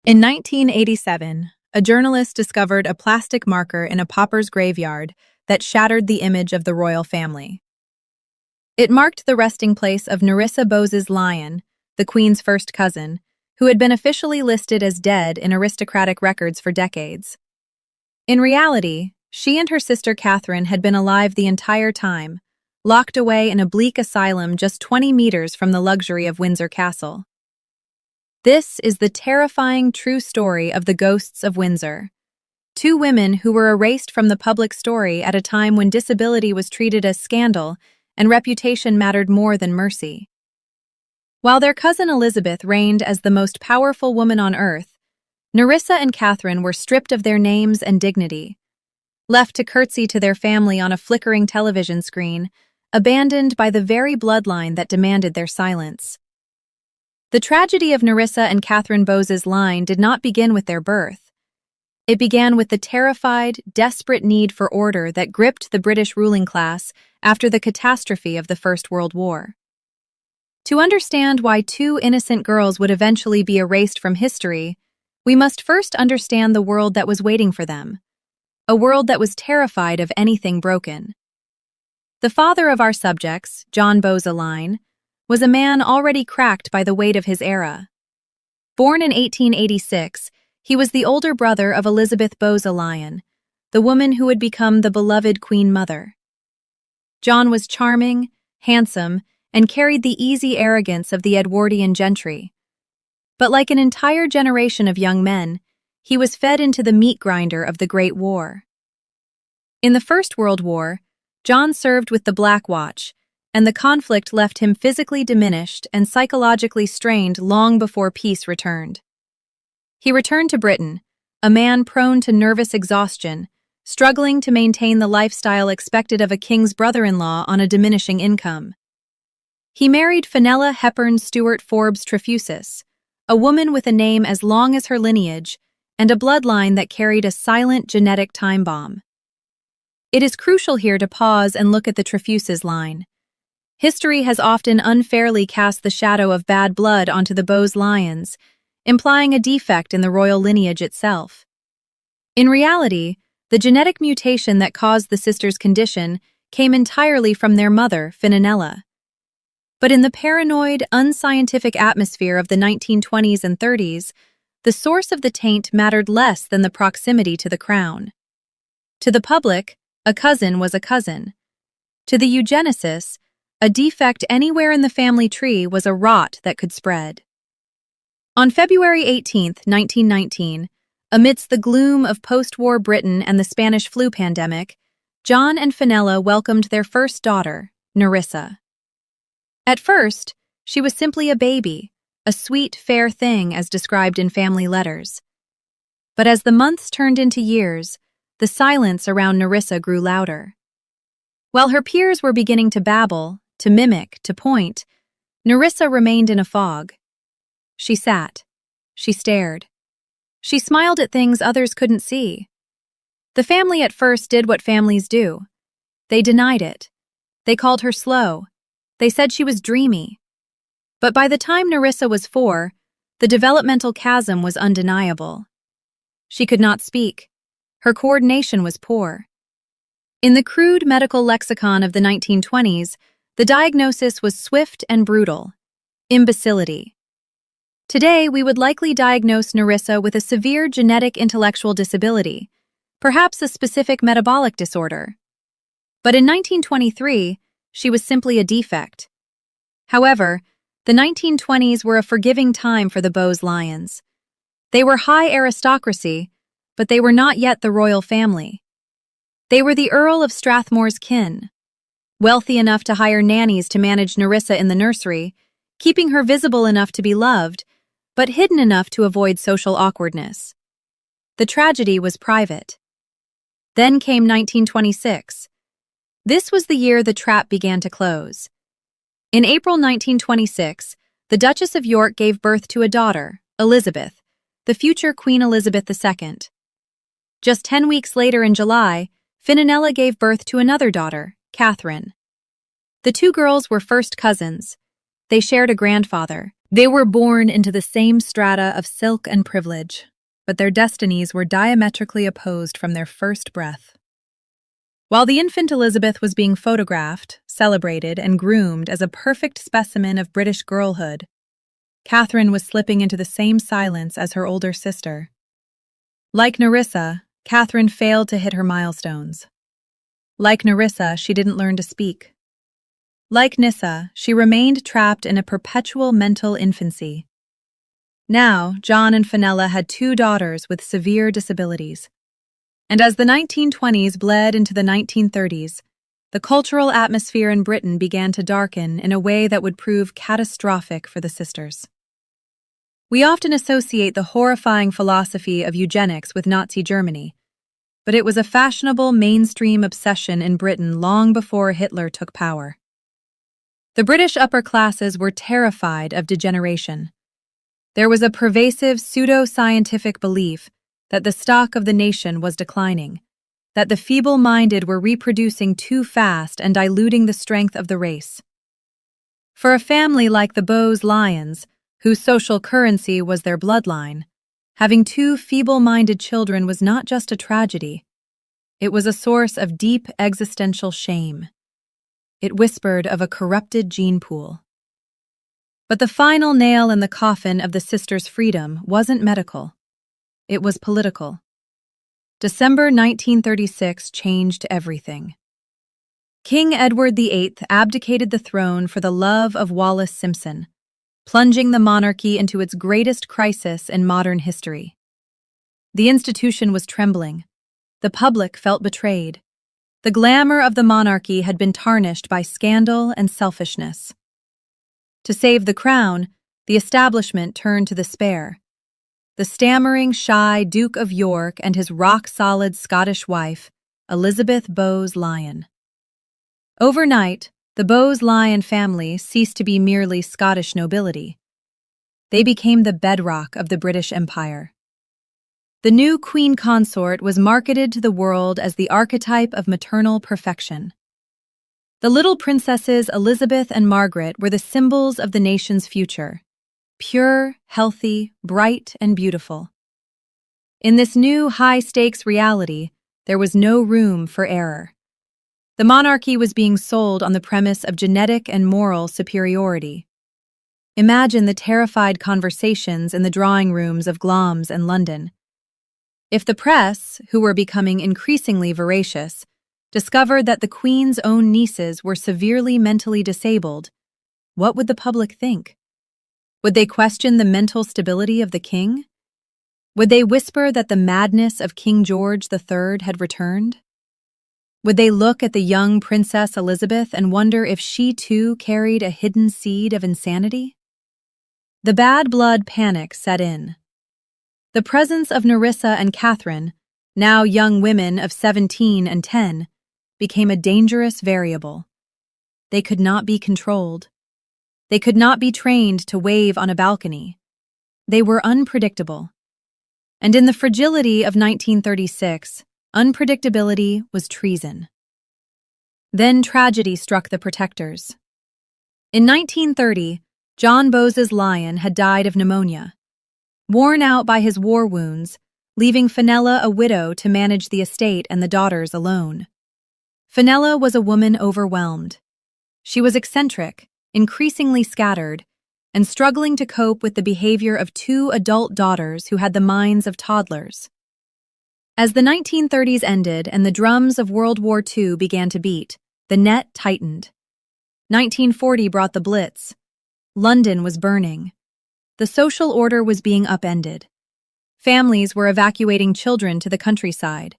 In 1987, a journalist discovered a plastic marker in a pauper's graveyard that shattered the image of the royal family. It marked the resting place of Nerissa Bowes-Lyon, the Queen's first cousin, who had been officially listed as dead in aristocratic records for decades. In reality, she and her sister Catherine had been alive the entire time, locked away in a bleak asylum just 20 meters from the luxury of Windsor Castle. This is the terrifying true story of the ghosts of Windsor. Two women who were erased from the public story at a time when disability was treated as scandal and reputation mattered more than mercy. While their cousin Elizabeth reigned as the most powerful woman on earth, Nerissa and Catherine were stripped of their names and dignity, left to curtsy to their family on a flickering television screen, abandoned by the very bloodline that demanded their silence. The tragedy of Nerissa and Katherine Bowes-Lyon did not begin with their birth. It began with the terrified, desperate need for order that gripped the British ruling class after the catastrophe of the First World War. To understand why two innocent girls would eventually be erased from history, we must first understand the world that was waiting for them, a world that was terrified of anything broken. The father of our subjects, John Bowes-Lyon, was a man already cracked by the weight of his era. Born in 1886, he was the older brother of Elizabeth Bowes-Lyon, the woman who would become the beloved Queen Mother. John was charming, handsome, and carried the easy arrogance of the Edwardian gentry. But like an entire generation of young men, he was fed into the meat grinder of the Great War. In the First World War, John served with the Black Watch, and the conflict left him physically diminished and psychologically strained long before peace returned. He returned to Britain, a man prone to nervous exhaustion, struggling to maintain the lifestyle expected of a king's brother-in-law on a diminishing income. He married Fenella Hepburn Stewart Forbes Trefusis, a woman with a name as long as her lineage and a bloodline that carried a silent genetic time bomb. It is crucial here to pause and look at the Trefusis line. History has often unfairly cast the shadow of bad blood onto the Bowes-Lyons, implying a defect in the royal lineage itself. In reality, the genetic mutation that caused the sisters' condition came entirely from their mother, Fenella. But in the paranoid, unscientific atmosphere of the 1920s and 30s, the source of the taint mattered less than the proximity to the crown. To the public, a cousin was a cousin. To the eugenicists, a defect anywhere in the family tree was a rot that could spread. On February 18, 1919, amidst the gloom of post-war Britain and the Spanish flu pandemic, John and Fenella welcomed their first daughter, Nerissa. At first, she was simply a baby, a sweet, fair thing as described in family letters. But as the months turned into years, the silence around Nerissa grew louder. While her peers were beginning to babble, to mimic, to point, Nerissa remained in a fog. She sat. She stared. She smiled at things others couldn't see. The family at first did what families do. They denied it. They called her slow. They said she was dreamy. But by the time Nerissa was 4, the developmental chasm was undeniable. She could not speak. Her coordination was poor. In the crude medical lexicon of the 1920s, the diagnosis was swift and brutal: imbecility. Today, we would likely diagnose Nerissa with a severe genetic intellectual disability, perhaps a specific metabolic disorder. But in 1923, she was simply a defect. However, the 1920s were a forgiving time for the Bowes-Lyons. They were high aristocracy, but they were not yet the royal family. They were the Earl of Strathmore's kin, wealthy enough to hire nannies to manage Nerissa in the nursery, keeping her visible enough to be loved, but hidden enough to avoid social awkwardness. The tragedy was private. Then came 1926. This was the year the trap began to close. In April 1926, the Duchess of York gave birth to a daughter, Elizabeth, the future Queen Elizabeth II. Just 10 weeks later in July, Fenella gave birth to another daughter, Catherine. The two girls were first cousins. They shared a grandfather, They were born into the same strata of silk and privilege, but their destinies were diametrically opposed from their first breath. While the infant Elizabeth was being photographed, celebrated, and groomed as a perfect specimen of British girlhood, Catherine was slipping into the same silence as her older sister. Like Nerissa, Catherine failed to hit her milestones. Like Nerissa, she didn't learn to speak. Like Nissa, she remained trapped in a perpetual mental infancy. Now, John and Fenella had two daughters with severe disabilities. And as the 1920s bled into the 1930s, the cultural atmosphere in Britain began to darken in a way that would prove catastrophic for the sisters. We often associate the horrifying philosophy of eugenics with Nazi Germany, but it was a fashionable mainstream obsession in Britain long before Hitler took power. The British upper classes were terrified of degeneration. There was a pervasive pseudo-scientific belief that the stock of the nation was declining, that the feeble-minded were reproducing too fast and diluting the strength of the race. For a family like the Bowes-Lyons, whose social currency was their bloodline, having two feeble-minded children was not just a tragedy. It was a source of deep existential shame. It whispered of a corrupted gene pool. But the final nail in the coffin of the sisters' freedom wasn't medical. It was political. December 1936 changed everything. King Edward VIII abdicated the throne for the love of Wallis Simpson, plunging the monarchy into its greatest crisis in modern history. The institution was trembling. The public felt betrayed. The glamour of the monarchy had been tarnished by scandal and selfishness. To save the crown, the establishment turned to the spare. The stammering, shy Duke of York and his rock-solid Scottish wife, Elizabeth Bowes-Lyon. Overnight, the Bowes-Lyon family ceased to be merely Scottish nobility. They became the bedrock of the British Empire. The new queen consort was marketed to the world as the archetype of maternal perfection. The little princesses Elizabeth and Margaret were the symbols of the nation's future. Pure, healthy, bright, and beautiful. In this new high-stakes reality, there was no room for error. The monarchy was being sold on the premise of genetic and moral superiority. Imagine the terrified conversations in the drawing rooms of Glamis and London. If the press, who were becoming increasingly voracious, discovered that the Queen's own nieces were severely mentally disabled, what would the public think? Would they question the mental stability of the king? Would they whisper that the madness of King George III had returned? Would they look at the young Princess Elizabeth and wonder if she too carried a hidden seed of insanity? The bad blood panic set in. The presence of Nerissa and Catherine, now young women of 17 and 10, became a dangerous variable. They could not be controlled. They could not be trained to wave on a balcony. They were unpredictable. And in the fragility of 1936, unpredictability was treason. Then tragedy struck the protectors. In 1930, John Bowes-Lyon had died of pneumonia. Worn out by his war wounds, leaving Fenella a widow to manage the estate and the daughters alone. Fenella was a woman overwhelmed. She was eccentric, increasingly scattered, and struggling to cope with the behavior of two adult daughters who had the minds of toddlers. As the 1930s ended and the drums of World War II began to beat, the net tightened. 1940 brought the Blitz. London was burning. The social order was being upended. Families were evacuating children to the countryside.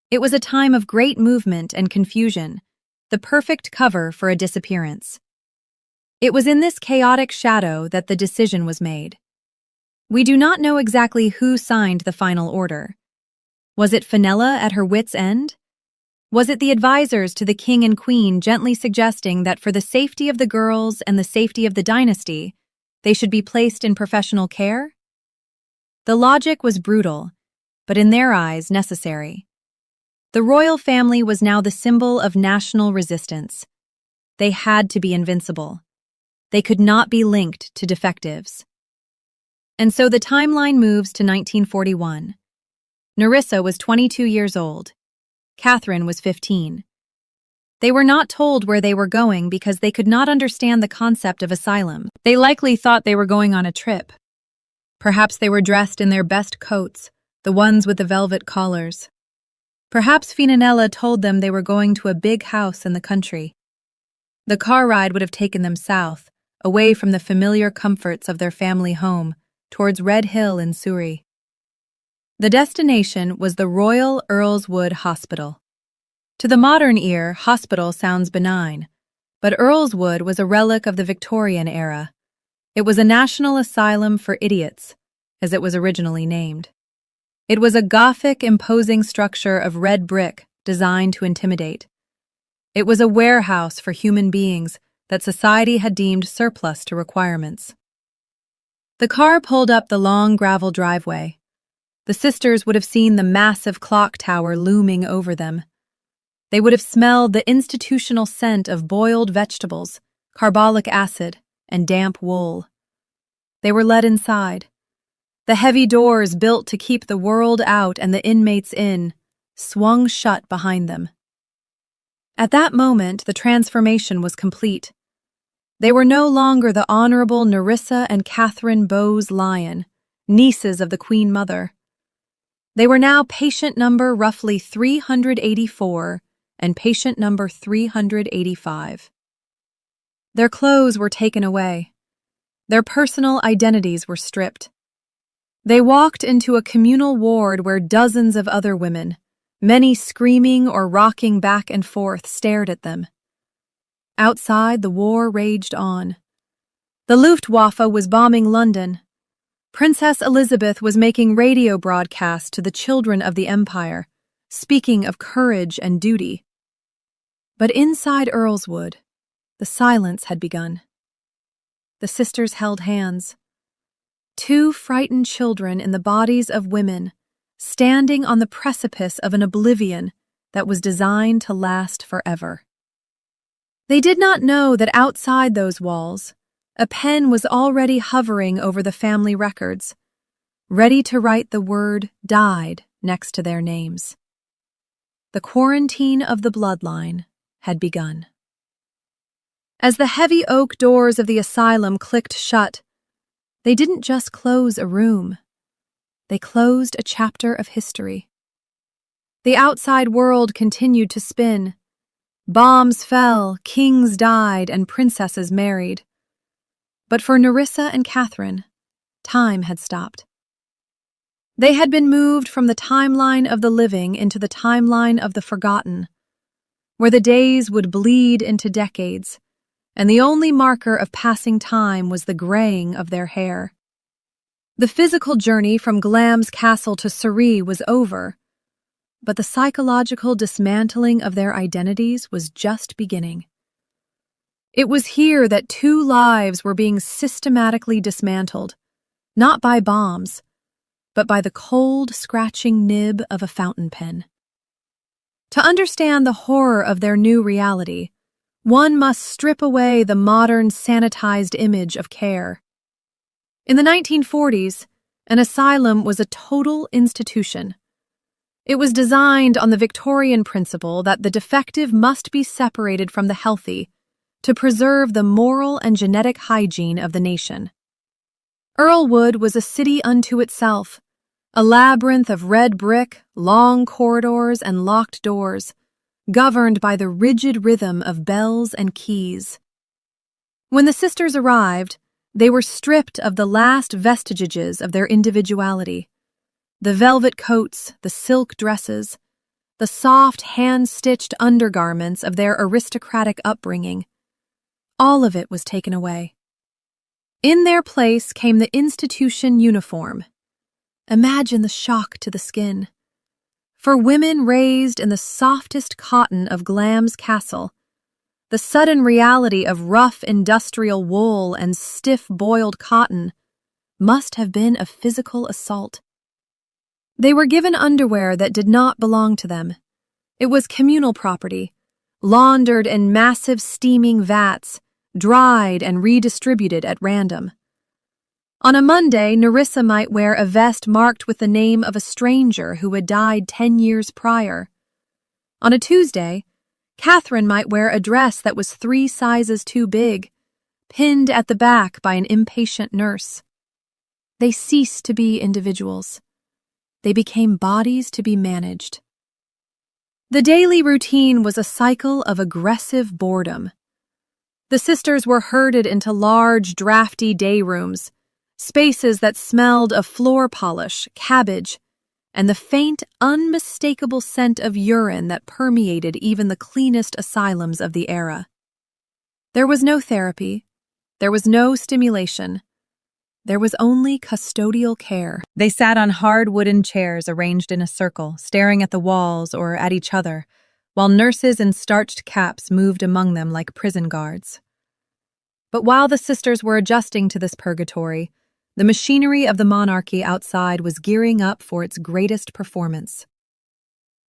It was a time of great movement and confusion, the perfect cover for a disappearance. It was in this chaotic shadow that the decision was made. We do not know exactly who signed the final order. Was it Fenella at her wits' end? Was it the advisors to the king and queen gently suggesting that for the safety of the girls and the safety of the dynasty, they should be placed in professional care? The logic was brutal, but in their eyes necessary. The royal family was now the symbol of national resistance. They had to be invincible. They could not be linked to defectives. And so the timeline moves to 1941. Nerissa was 22 years old. Katherine was 15. They were not told where they were going because they could not understand the concept of asylum. They likely thought they were going on a trip. Perhaps they were dressed in their best coats, the ones with the velvet collars. Perhaps Finanella told them they were going to a big house in the country. The car ride would have taken them south, away from the familiar comforts of their family home, towards Red Hill in Surrey. The destination was the Royal Earlswood Hospital. To the modern ear, hospital sounds benign, but Earlswood was a relic of the Victorian era. It was a national asylum for idiots, as it was originally named. It was a Gothic, imposing structure of red brick designed to intimidate. It was a warehouse for human beings that society had deemed surplus to requirements. The car pulled up the long gravel driveway. The sisters would have seen the massive clock tower looming over them. They would have smelled the institutional scent of boiled vegetables, carbolic acid, and damp wool. They were led inside. The heavy doors built to keep the world out and the inmates in swung shut behind them. At that moment, the transformation was complete. They were no longer the Honorable Nerissa and Katherine Bowes-Lyon, nieces of the Queen Mother. They were now patient number roughly 384 and patient number 385. Their clothes were taken away. Their personal identities were stripped. They walked into a communal ward where dozens of other women, many screaming or rocking back and forth, stared at them. Outside, the war raged on. The Luftwaffe was bombing London. Princess Elizabeth was making radio broadcasts to the children of the Empire, speaking of courage and duty. But inside Earlswood, the silence had begun. The sisters held hands. Two frightened children in the bodies of women, standing on the precipice of an oblivion that was designed to last forever. They did not know that outside those walls, a pen was already hovering over the family records, ready to write the word "died" next to their names. The quarantine of the bloodline had begun. As the heavy oak doors of the asylum clicked shut, they didn't just close a room. They closed a chapter of history. The outside world continued to spin. Bombs fell, kings died, and princesses married. But for Nerissa and Katherine, time had stopped. They had been moved from the timeline of the living into the timeline of the forgotten, where the days would bleed into decades, and the only marker of passing time was the graying of their hair. The physical journey from Glamis Castle to Surrey was over, but the psychological dismantling of their identities was just beginning. It was here that two lives were being systematically dismantled, not by bombs, but by the cold, scratching nib of a fountain pen. To understand the horror of their new reality, one must strip away the modern, sanitized image of care. In the 1940s, an asylum was a total institution. It was designed on the Victorian principle that the defective must be separated from the healthy to preserve the moral and genetic hygiene of the nation. Earlswood was a city unto itself, a labyrinth of red brick, long corridors, and locked doors, governed by the rigid rhythm of bells and keys. When the sisters arrived, they were stripped of the last vestiges of their individuality. The velvet coats, the silk dresses, the soft hand-stitched undergarments of their aristocratic upbringing. All of it was taken away. In their place came the institution uniform. Imagine the shock to the skin. For women raised in the softest cotton of Glamis Castle, the sudden reality of rough industrial wool and stiff boiled cotton must have been a physical assault. They were given underwear that did not belong to them. It was communal property, laundered in massive steaming vats, dried and redistributed at random. On a Monday, Nerissa might wear a vest marked with the name of a stranger who had died 10 years prior. On a Tuesday, Katherine might wear a dress that was 3 sizes too big, pinned at the back by an impatient nurse. They ceased to be individuals. They became bodies to be managed. The daily routine was a cycle of aggressive boredom. The sisters were herded into large, drafty day rooms, spaces that smelled of floor polish, cabbage, and the faint, unmistakable scent of urine that permeated even the cleanest asylums of the era. There was no therapy. There was no stimulation. There was only custodial care. They sat on hard wooden chairs arranged in a circle, staring at the walls or at each other, while nurses in starched caps moved among them like prison guards. But while the sisters were adjusting to this purgatory, the machinery of the monarchy outside was gearing up for its greatest performance.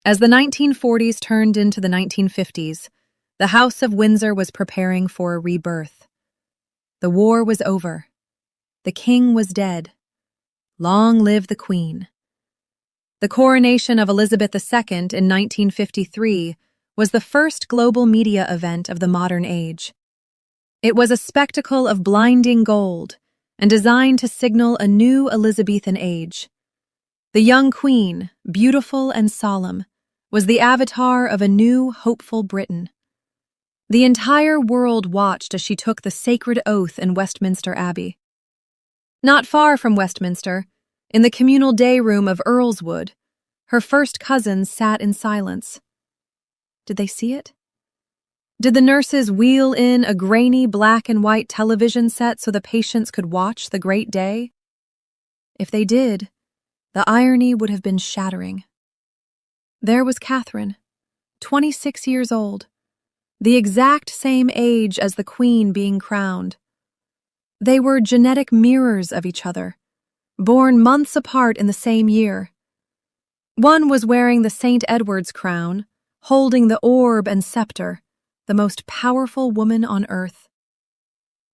As the 1940s turned into the 1950s, the House of Windsor was preparing for a rebirth. The war was over. The king was dead. Long live the Queen. The coronation of Elizabeth II in 1953 was the first global media event of the modern age. It was a spectacle of blinding gold and designed to signal a new Elizabethan age. The young queen, beautiful and solemn, was the avatar of a new, hopeful Britain. The entire world watched as she took the sacred oath in Westminster Abbey. Not far from Westminster, in the communal day room of Earlswood, her first cousins sat in silence. Did they see it? Did the nurses wheel in a grainy black and white television set so the patients could watch the great day? If they did, the irony would have been shattering. There was Katherine, 26 years old, the exact same age as the Queen being crowned. They were genetic mirrors of each other, born months apart in the same year. One was wearing the St. Edward's crown, holding the orb and scepter, the most powerful woman on earth.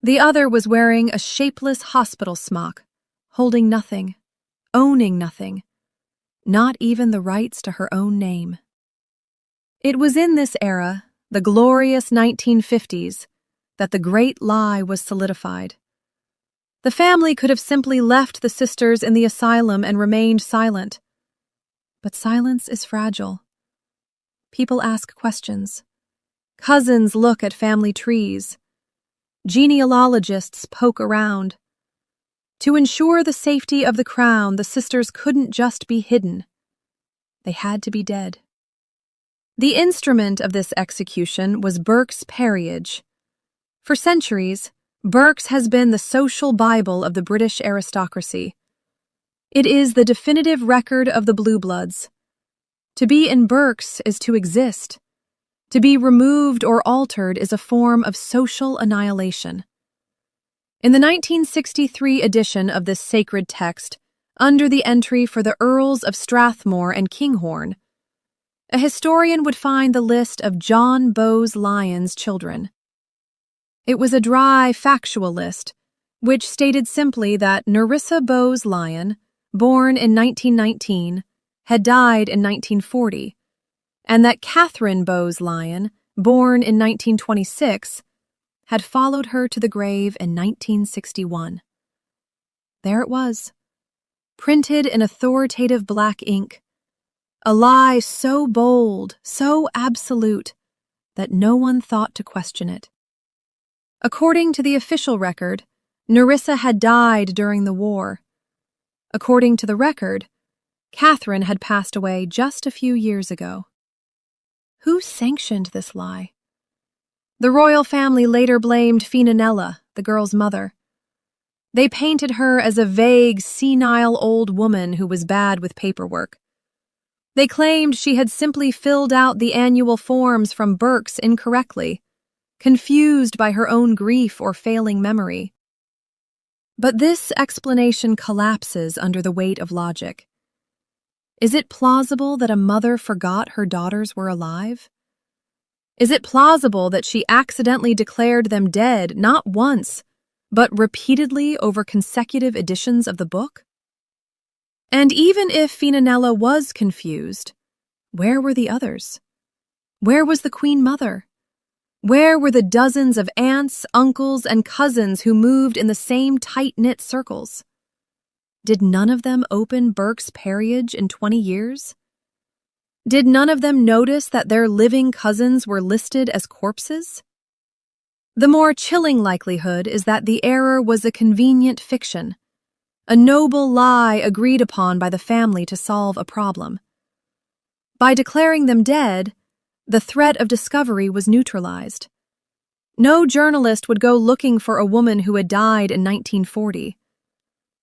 The other was wearing a shapeless hospital smock, holding nothing, owning nothing, not even the rights to her own name. It was in this era, the glorious 1950s, that the great lie was solidified. The family could have simply left the sisters in the asylum and remained silent. But silence is fragile. People ask questions. Cousins look at family trees. Genealogists poke around. To ensure the safety of the crown, the sisters couldn't just be hidden. They had to be dead. The instrument of this execution was Burke's Peerage. For centuries, Burke's has been the social Bible of the British aristocracy. It is the definitive record of the Blue Bloods. To be in Burke's is to exist. To be removed or altered is a form of social annihilation. In the 1963 edition of this sacred text, under the entry for the Earls of Strathmore and Kinghorn, a historian would find the list of John Bowes-Lyon's children. It was a dry, factual list, which stated simply that Nerissa Bowes-Lyon, born in 1919, had died in 1940, and that Katherine Bowes-Lyon, born in 1926, had followed her to the grave in 1961. There it was, printed in authoritative black ink, a lie so bold, so absolute, that no one thought to question it. According to the official record, Nerissa had died during the war. According to the record, Katherine had passed away just a few years ago. Who sanctioned this lie? The royal family later blamed Finanella, the girl's mother. They painted her as a vague, senile old woman who was bad with paperwork. They claimed she had simply filled out the annual forms from Burke's incorrectly, confused by her own grief or failing memory. But this explanation collapses under the weight of logic. Is it plausible that a mother forgot her daughters were alive? Is it plausible that she accidentally declared them dead not once, but repeatedly over consecutive editions of the book? And even if Finanella was confused, where were the others? Where was the Queen Mother? Where were the dozens of aunts, uncles, and cousins who moved in the same tight-knit circles? Did none of them open Burke's Peerage in 20 years? Did none of them notice that their living cousins were listed as corpses? The more chilling likelihood is that the error was a convenient fiction, a noble lie agreed upon by the family to solve a problem. By declaring them dead, the threat of discovery was neutralized. No journalist would go looking for a woman who had died in 1940.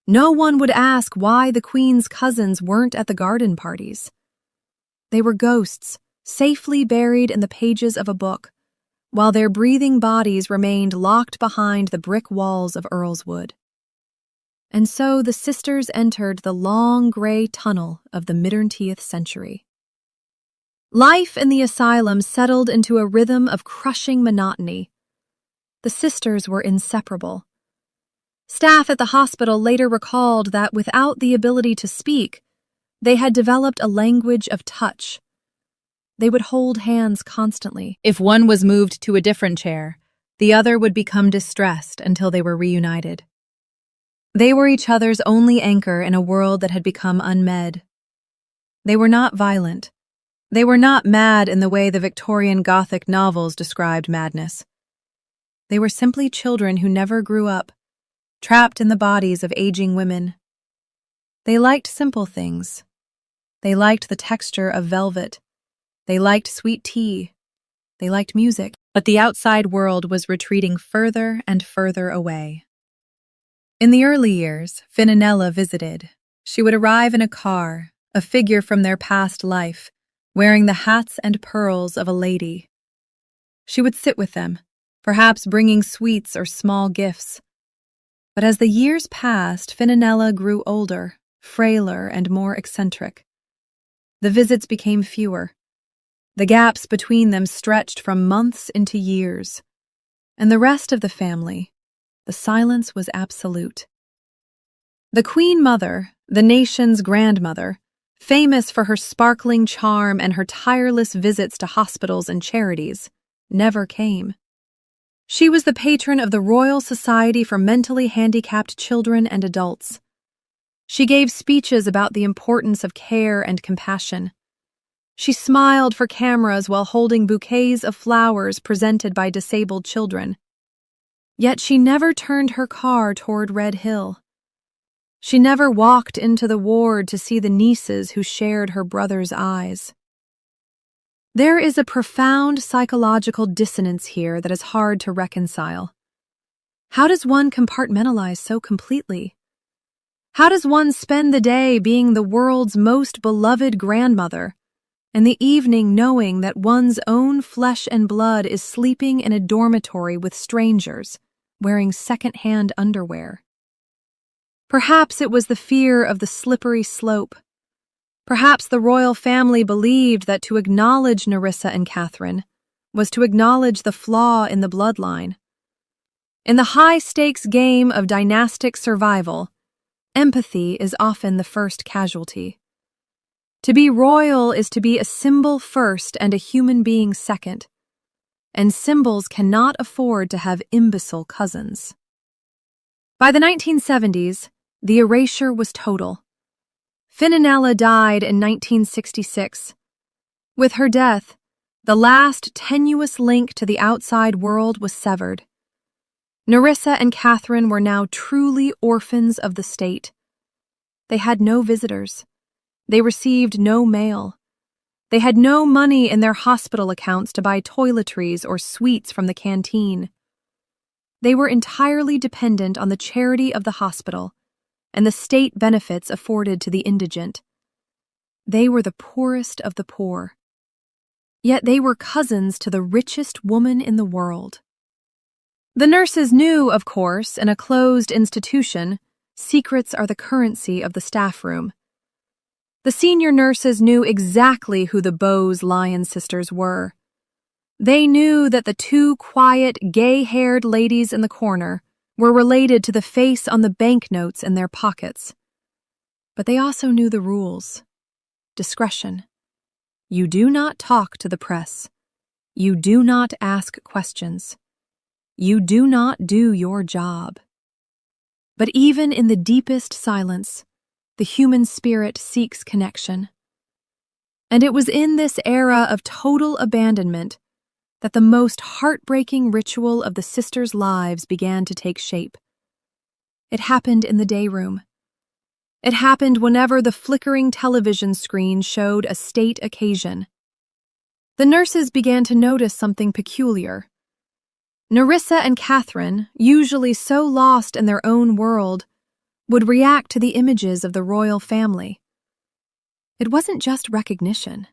No one would ask why the Queen's cousins weren't at the garden parties. They were ghosts, safely buried in the pages of a book, while their breathing bodies remained locked behind the brick walls of Earlswood. And so the sisters entered the long gray tunnel of the mid-20th century. Life in the asylum settled into a rhythm of crushing monotony. The sisters were inseparable. Staff at the hospital later recalled that without the ability to speak, they had developed a language of touch. They would hold hands constantly. If one was moved to a different chair, the other would become distressed until they were reunited. They were each other's only anchor in a world that had become unmed. They were not violent. They were not mad in the way the Victorian Gothic novels described madness. They were simply children who never grew up, trapped in the bodies of aging women. They liked simple things. They liked the texture of velvet. They liked sweet tea. They liked music. But the outside world was retreating further and further away. In the early years, Finanella visited. She would arrive in a car, a figure from their past life, wearing the hats and pearls of a lady. She would sit with them, perhaps bringing sweets or small gifts. But as the years passed, Finanella grew older, frailer, and more eccentric. The visits became fewer. The gaps between them stretched from months into years. And the rest of the family, the silence was absolute. The Queen Mother, the nation's grandmother, famous for her sparkling charm and her tireless visits to hospitals and charities, never came. She was the patron of the Royal Society for Mentally Handicapped Children and Adults. She gave speeches about the importance of care and compassion. She smiled for cameras while holding bouquets of flowers presented by disabled children. Yet she never turned her car toward Red Hill. She never walked into the ward to see the nieces who shared her brother's eyes. There is a profound psychological dissonance here that is hard to reconcile. How does one compartmentalize so completely? How does one spend the day being the world's most beloved grandmother, and the evening knowing that one's own flesh and blood is sleeping in a dormitory with strangers, wearing second-hand underwear? Perhaps it was the fear of the slippery slope. Perhaps the royal family believed that to acknowledge Nerissa and Katherine was to acknowledge the flaw in the bloodline. In the high-stakes game of dynastic survival, empathy is often the first casualty. To be royal is to be a symbol first and a human being second, and symbols cannot afford to have imbecile cousins. By the 1970s, the erasure was total. Finanella died in 1966. With her death, the last tenuous link to the outside world was severed. Nerissa and Katherine were now truly orphans of the state. They had no visitors. They received no mail. They had no money in their hospital accounts to buy toiletries or sweets from the canteen. They were entirely dependent on the charity of the hospital and the state benefits afforded to the indigent. They were the poorest of the poor. Yet they were cousins to the richest woman in the world. The nurses knew, of course, in a closed institution, secrets are the currency of the staff room. The senior nurses knew exactly who the Bowes-Lyon sisters were. They knew that the two quiet, gay-haired ladies in the corner were related to the face on the banknotes in their pockets. But they also knew the rules. Discretion. You do not talk to the press. You do not ask questions. You do not do your job. But even in the deepest silence, the human spirit seeks connection. And it was in this era of total abandonment that the most heartbreaking ritual of the sisters' lives began to take shape. It happened in the day room. It happened whenever the flickering television screen showed a state occasion. The nurses began to notice something peculiar. Nerissa and Katherine, usually so lost in their own world, would react to the images of the royal family. It wasn't just recognition.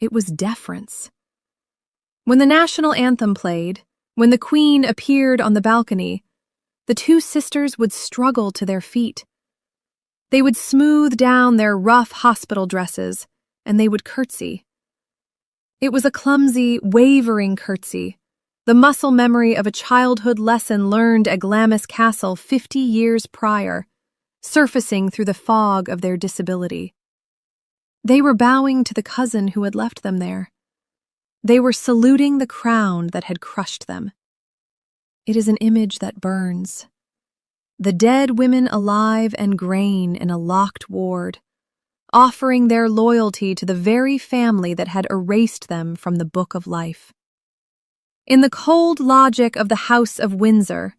It was deference. When the national anthem played, when the Queen appeared on the balcony, the two sisters would struggle to their feet. They would smooth down their rough hospital dresses, and they would curtsy. It was a clumsy, wavering curtsy, the muscle memory of a childhood lesson learned at Glamis Castle 50 years prior, surfacing through the fog of their disability. They were bowing to the cousin who had left them there. They were saluting the crown that had crushed them. It is an image that burns. The dead women alive and grain in a locked ward, offering their loyalty to the very family that had erased them from the book of life. In the cold logic of the House of Windsor,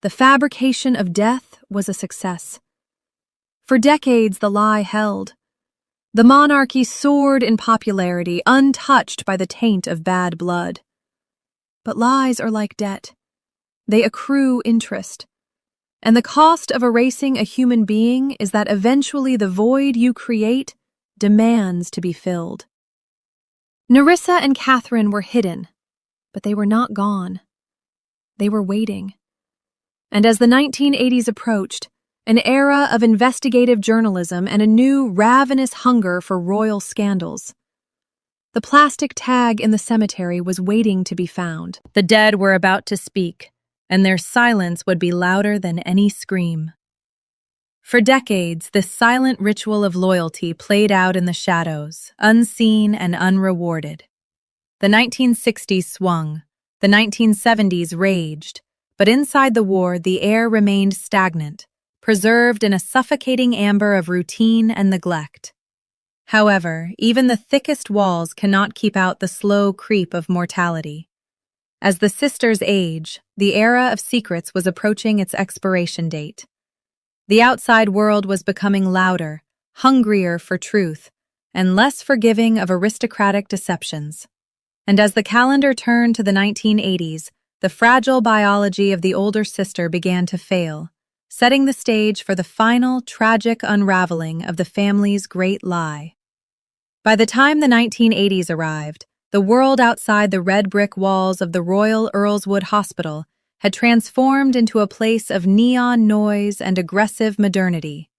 the fabrication of death was a success. For decades the lie held. The monarchy soared in popularity, untouched by the taint of bad blood. But lies are like debt. They accrue interest. And the cost of erasing a human being is that eventually the void you create demands to be filled. Nerissa and Katherine were hidden, but they were not gone. They were waiting. And as the 1980s approached, an era of investigative journalism and a new ravenous hunger for royal scandals, the plastic tag in the cemetery was waiting to be found. The dead were about to speak, and their silence would be louder than any scream. For decades, this silent ritual of loyalty played out in the shadows, unseen and unrewarded. The 1960s swung, the 1970s raged, but inside the war, the air remained stagnant, preserved in a suffocating amber of routine and neglect. However, even the thickest walls cannot keep out the slow creep of mortality. As the sisters age, the era of secrets was approaching its expiration date. The outside world was becoming louder, hungrier for truth, and less forgiving of aristocratic deceptions. And as the calendar turned to the 1980s, the fragile biology of the older sister began to fail, setting the stage for the final, tragic unraveling of the family's great lie. By the time the 1980s arrived, the world outside the red brick walls of the Royal Earlswood Hospital had transformed into a place of neon noise and aggressive modernity.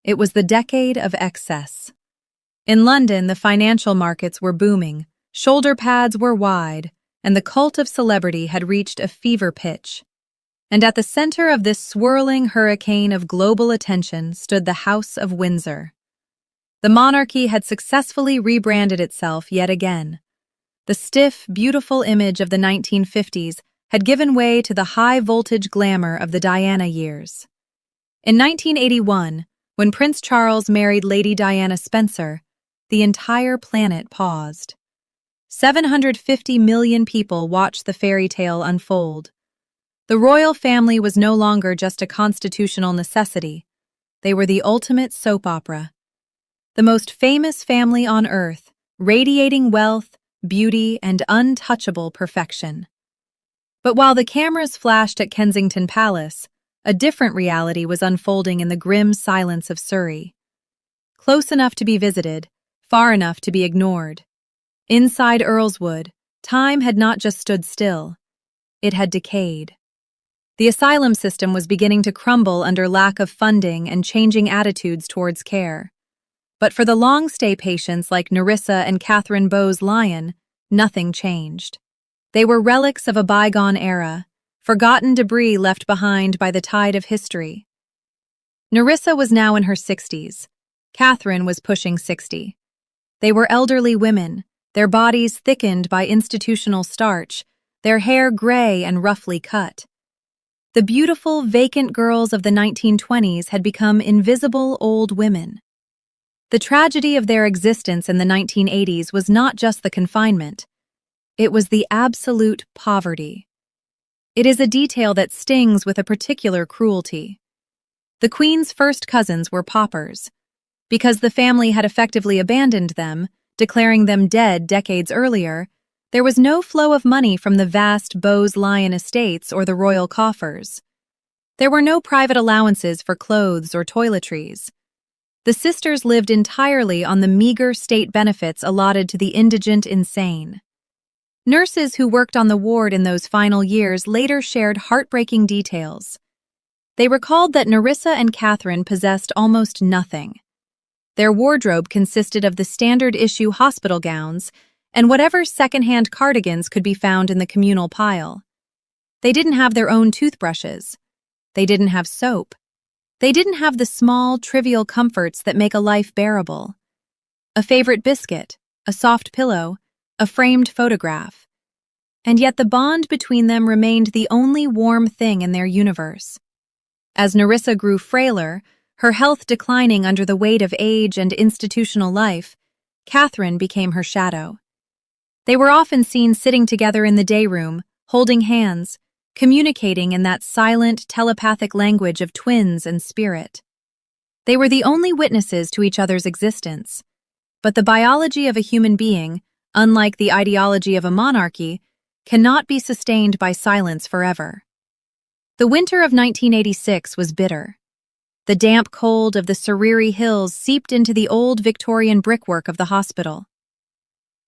It was the decade of excess. In London, the financial markets were booming, shoulder pads were wide, and the cult of celebrity had reached a fever pitch. And at the center of this swirling hurricane of global attention stood the House of Windsor. The monarchy had successfully rebranded itself yet again. The stiff, beautiful image of the 1950s had given way to the high-voltage glamour of the Diana years. In 1981, when Prince Charles married Lady Diana Spencer, the entire planet paused. 750 million people watched the fairy tale unfold. The royal family was no longer just a constitutional necessity. They were the ultimate soap opera. The most famous family on earth, radiating wealth, beauty, and untouchable perfection. But while the cameras flashed at Kensington Palace, a different reality was unfolding in the grim silence of Surrey. Close enough to be visited, far enough to be ignored. Inside Earlswood, time had not just stood still. It had decayed. The asylum system was beginning to crumble under lack of funding and changing attitudes towards care. But for the long-stay patients like Nerissa and Katherine Bowes-Lyon, nothing changed. They were relics of a bygone era, forgotten debris left behind by the tide of history. Nerissa was now in her 60s. Katherine was pushing 60. They were elderly women, their bodies thickened by institutional starch, their hair gray and roughly cut. The beautiful, vacant girls of the 1920s had become invisible old women. The tragedy of their existence in the 1980s was not just the confinement. It was the absolute poverty. It is a detail that stings with a particular cruelty. The Queen's first cousins were paupers. Because the family had effectively abandoned them, declaring them dead decades earlier, there was no flow of money from the vast Bowes-Lyon estates or the royal coffers. There were no private allowances for clothes or toiletries. The sisters lived entirely on the meager state benefits allotted to the indigent insane. Nurses who worked on the ward in those final years later shared heartbreaking details. They recalled that Nerissa and Katherine possessed almost nothing. Their wardrobe consisted of the standard-issue hospital gowns and whatever second-hand cardigans could be found in the communal pile. They didn't have their own toothbrushes. They didn't have soap. They didn't have the small, trivial comforts that make a life bearable. A favorite biscuit, a soft pillow, a framed photograph. And yet the bond between them remained the only warm thing in their universe. As Nerissa grew frailer, her health declining under the weight of age and institutional life, Katherine became her shadow. They were often seen sitting together in the day room, holding hands, communicating in that silent, telepathic language of twins and spirit. They were the only witnesses to each other's existence. But the biology of a human being, unlike the ideology of a monarchy, cannot be sustained by silence forever. The winter of 1986 was bitter. The damp cold of the Surrey Hills seeped into the old Victorian brickwork of the hospital.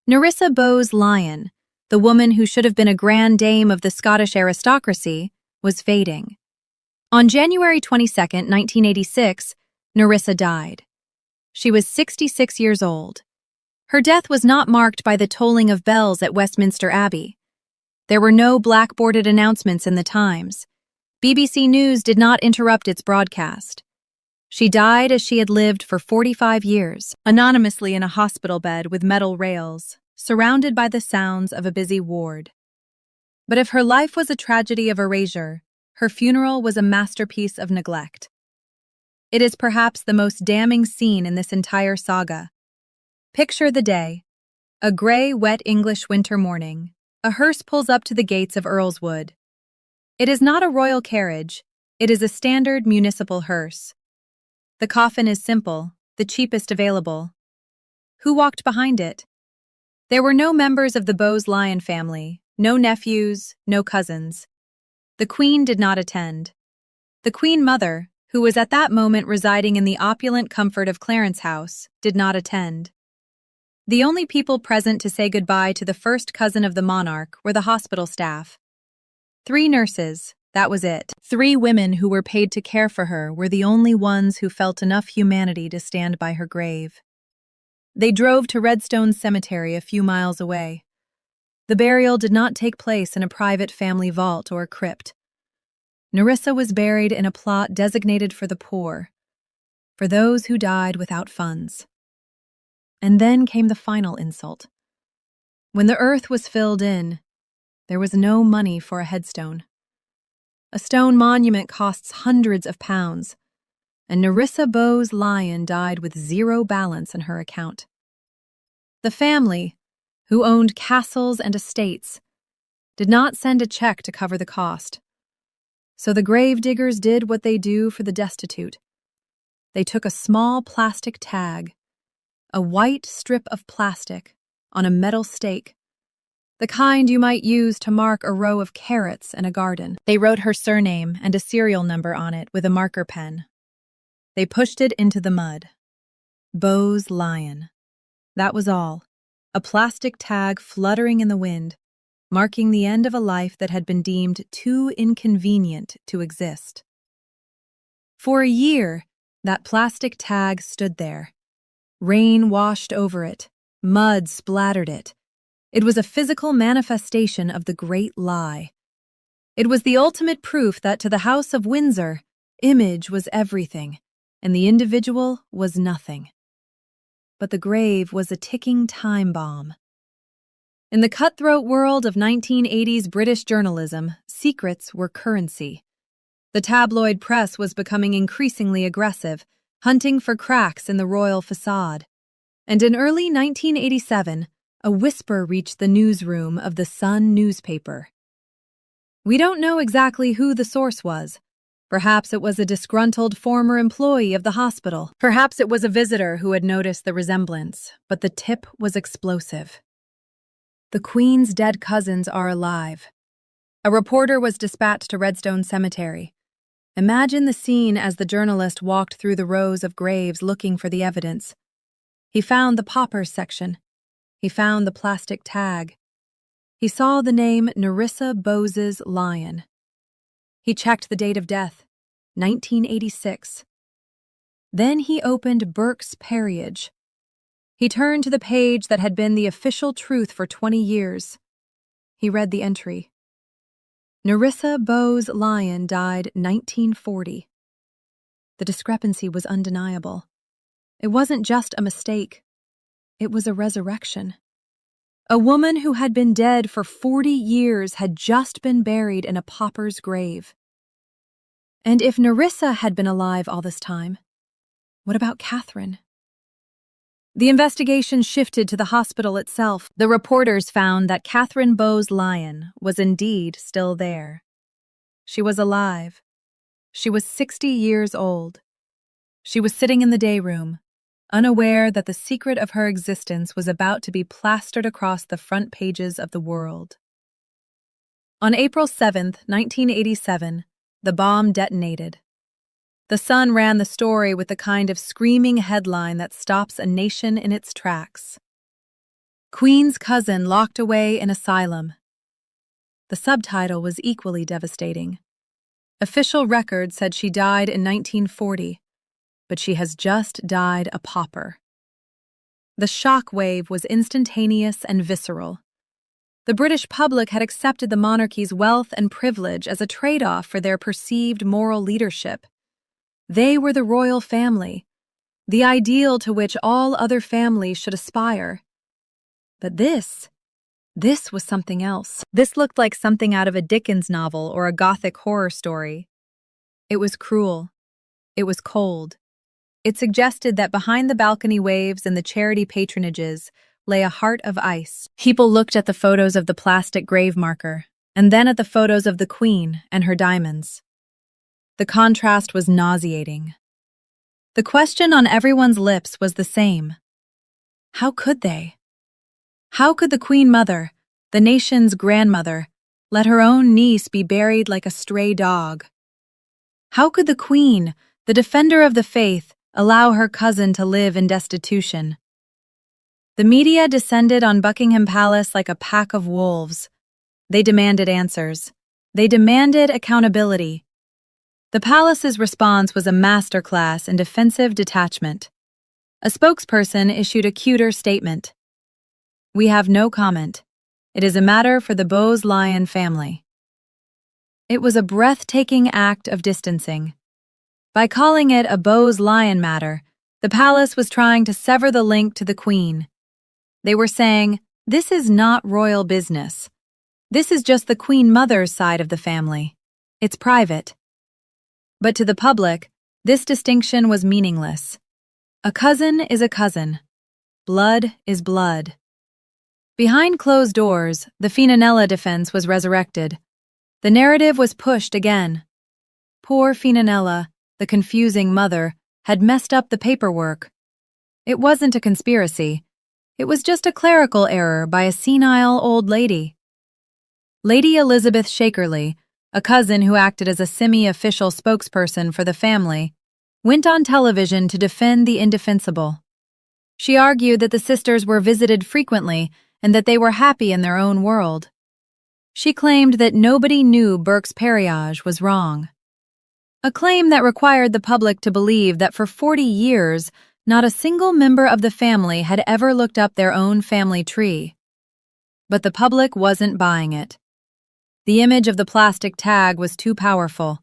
Nerissa Bowes-Lyon, the woman who should have been a grand dame of the Scottish aristocracy, was fading. On January 22, 1986, Nerissa died. She was 66 years old. Her death was not marked by the tolling of bells at Westminster Abbey. There were no blackboarded announcements in the Times. BBC News did not interrupt its broadcast. She died as she had lived for 45 years, anonymously in a hospital bed with metal rails, surrounded by the sounds of a busy ward. But if her life was a tragedy of erasure, her funeral was a masterpiece of neglect. It is perhaps the most damning scene in this entire saga. Picture the day. A gray, wet English winter morning. A hearse pulls up to the gates of Earlswood. It is not a royal carriage. It is a standard municipal hearse. The coffin is simple, the cheapest available. Who walked behind it? There were no members of the Bowes-Lyon family, no nephews, no cousins. The Queen did not attend. The Queen Mother, who was at that moment residing in the opulent comfort of Clarence House, did not attend. The only people present to say goodbye to the first cousin of the monarch were the hospital staff. 3 nurses, that was it. 3 women who were paid to care for her were the only ones who felt enough humanity to stand by her grave. They drove to Redstone Cemetery a few miles away. The burial did not take place in a private family vault or crypt. Nerissa was buried in a plot designated for the poor, for those who died without funds. And then came the final insult. When the earth was filled in, there was no money for a headstone. A stone monument costs hundreds of pounds, and Nerissa Bowes-Lyon died with 0 balance in her account. The family, who owned castles and estates, did not send a check to cover the cost. So the gravediggers did what they do for the destitute. They took a small plastic tag, a white strip of plastic, on a metal stake, the kind you might use to mark a row of carrots in a garden. They wrote her surname and a serial number on it with a marker pen. They pushed it into the mud. Bowes-Lyon. That was all. A plastic tag fluttering in the wind, marking the end of a life that had been deemed too inconvenient to exist. For a year, that plastic tag stood there. Rain washed over it, mud splattered it. It was a physical manifestation of the great lie. It was the ultimate proof that to the House of Windsor, image was everything, and the individual was nothing. But the grave was a ticking time bomb. In the cutthroat world of 1980s British journalism, secrets were currency. The tabloid press was becoming increasingly aggressive, hunting for cracks in the royal facade. And in early 1987, a whisper reached the newsroom of the Sun newspaper. We don't know exactly who the source was. Perhaps it was a disgruntled former employee of the hospital. Perhaps it was a visitor who had noticed the resemblance, but the tip was explosive. The Queen's dead cousins are alive. A reporter was dispatched to Redstone Cemetery. Imagine the scene as the journalist walked through the rows of graves looking for the evidence. He found the paupers section. He found the plastic tag. He saw the name Nerissa Bowes-Lyon. He checked the date of death, 1986. Then he opened Burke's Peerage. He turned to the page that had been the official truth for 20 years. He read the entry. Nerissa Bowes-Lyon died 1940. The discrepancy was undeniable. It wasn't just a mistake. It was a resurrection. A woman who had been dead for 40 years had just been buried in a pauper's grave. And if Nerissa had been alive all this time, what about Katherine? The investigation shifted to the hospital itself. The reporters found that Katherine Bowes-Lyon was indeed still there. She was alive. She was 60 years old. She was sitting in the day room, unaware that the secret of her existence was about to be plastered across the front pages of the world. On April 7, 1987, the bomb detonated. The Sun ran the story with the kind of screaming headline that stops a nation in its tracks. Queen's cousin locked away in asylum. The subtitle was equally devastating. Official records said she died in 1940, but she has just died a pauper. The shock wave was instantaneous and visceral. The British public had accepted the monarchy's wealth and privilege as a trade-off for their perceived moral leadership. They were the royal family, the ideal to which all other families should aspire. But this was something else. This looked like something out of a Dickens novel or a Gothic horror story. It was cruel. It was cold. It suggested that behind the balcony waves and the charity patronages lay a heart of ice. People looked at the photos of the plastic grave marker, and then at the photos of the Queen and her diamonds. The contrast was nauseating. The question on everyone's lips was the same. How could they? How could the Queen Mother, the nation's grandmother, let her own niece be buried like a stray dog? How could the Queen, the defender of the faith, allow her cousin to live in destitution? The media descended on Buckingham Palace like a pack of wolves. They demanded answers. They demanded accountability. The palace's response was a masterclass in defensive detachment. A spokesperson issued a cuter statement. "We have no comment. It is a matter for the Bowes-Lyon family." It was a breathtaking act of distancing. By calling it a Bowes-Lyon matter, the palace was trying to sever the link to the Queen. They were saying, this is not royal business. This is just the Queen Mother's side of the family. It's private. But to the public, this distinction was meaningless. A cousin is a cousin. Blood is blood. Behind closed doors, the Finanella defense was resurrected. The narrative was pushed again. Poor Finanella, the confusing mother, had messed up the paperwork. It wasn't a conspiracy. It was just a clerical error by a senile old lady. Lady Elizabeth Shakerley, a cousin who acted as a semi-official spokesperson for the family, went on television to defend the indefensible. She argued that the sisters were visited frequently and that they were happy in their own world. She claimed that nobody knew Burke's Peerage was wrong. A claim that required the public to believe that for 40 years, not a single member of the family had ever looked up their own family tree. But the public wasn't buying it. The image of the plastic tag was too powerful.